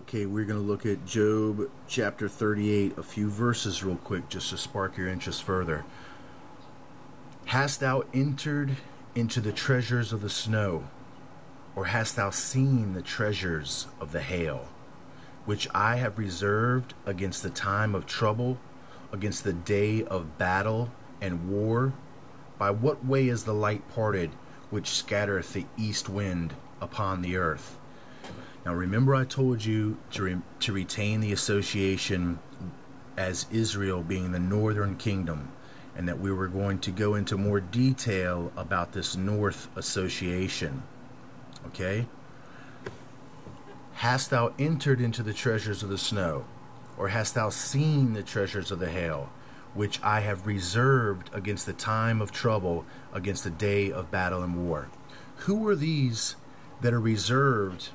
Okay, we're going to look at Job chapter 38, a few verses real quick, just to spark your interest further. Hast thou entered into the treasures of the snow, or hast thou seen the treasures of the hail, which I have reserved against the time of trouble, against the day of battle and war? By what way is the light parted, which scattereth the east wind upon the earth? Now remember, I told you to retain the association as Israel being the northern kingdom, and that we were going to go into more detail about this north association. Okay? Hast thou entered into the treasures of the snow, or hast thou seen the treasures of the hail, which I have reserved against the time of trouble, against the day of battle and war? Who are these that are reserved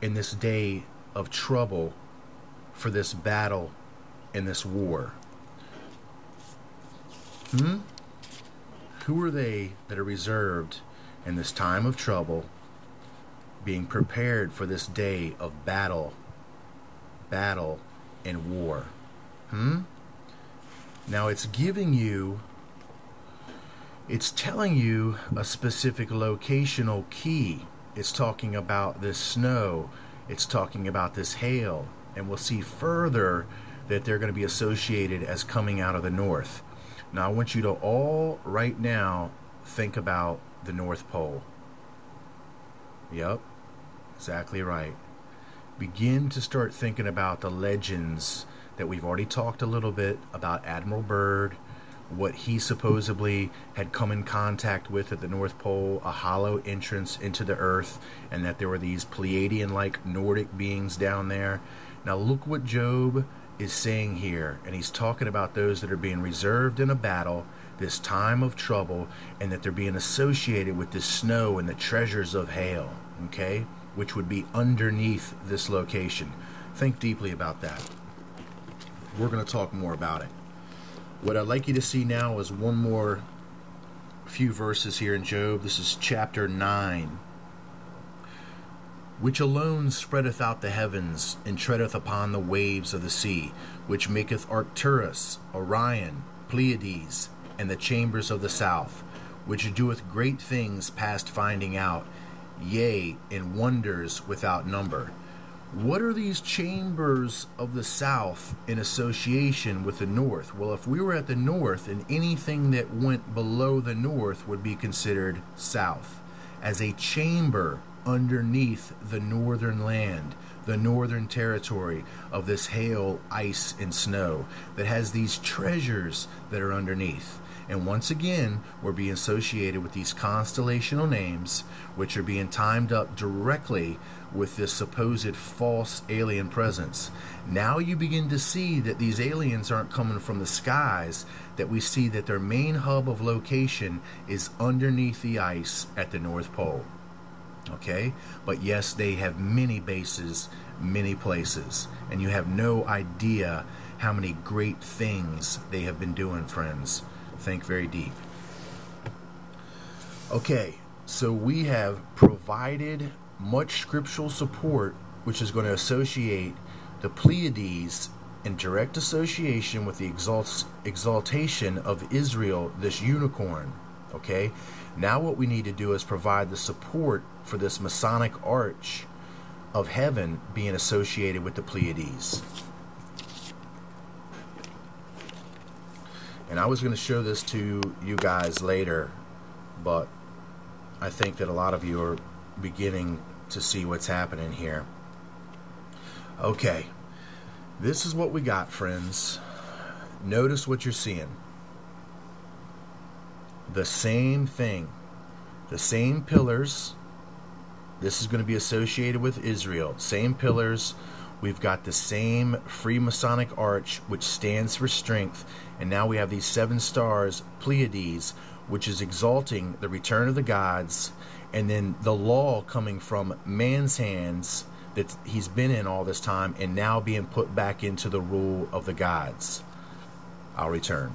in this day of trouble for this battle and this war? Who are they that are reserved in this time of trouble, being prepared for this day of battle and war? Now it's telling you a specific locational key. It's talking about this snow. It's talking about this hail. And we'll see further that they're going to be associated as coming out of the north. Now I want you to all right now think about the North Pole. Yep, exactly right. Begin to start thinking about the legends that we've already talked a little bit about. Admiral Byrd, what he supposedly had come in contact with at the North Pole, a hollow entrance into the earth, and that there were these Pleiadian-like Nordic beings down there. Now look what Job is saying here, and he's talking about those that are being reserved in a battle, this time of trouble, and that they're being associated with the snow and the treasures of hail, okay, which would be underneath this location. Think deeply about that. We're going to talk more about it. What I'd like you to see now is one more few verses here in Job. This is chapter 9. Which alone spreadeth out the heavens, and treadeth upon the waves of the sea, which maketh Arcturus, Orion, Pleiades, and the chambers of the south, which doeth great things past finding out, yea, in wonders without number. What are these chambers of the south in association with the north? Well, if we were at the north, and anything that went below the north would be considered south, as a chamber underneath the northern land, the northern territory of this hail, ice, and snow that has these treasures that are underneath. And once again, we're being associated with these constellational names, which are being timed up directly with this supposed false alien presence. Now you begin to see that these aliens aren't coming from the skies, that we see that their main hub of location is underneath the ice at the North Pole. Okay? But yes, they have many bases, many places, and you have no idea how many great things they have been doing, friends. Think very deep. Okay, so we have provided much scriptural support, which is going to associate the Pleiades in direct association with the exaltation of Israel, this unicorn. Okay, now what we need to do is provide the support for this Masonic arch of heaven being associated with the Pleiades. And I was going to show this to you guys later, but I think that a lot of you are beginning to see what's happening here. Okay, this is what we got, friends. Notice what you're seeing. The same thing. The same pillars. This is going to be associated with Israel. Same pillars. We've got the same Freemasonic arch, which stands for strength. And now we have these 7 stars, Pleiades, which is exalting the return of the gods. And then the law coming from man's hands that he's been in all this time, and now being put back into the rule of the gods. I'll return.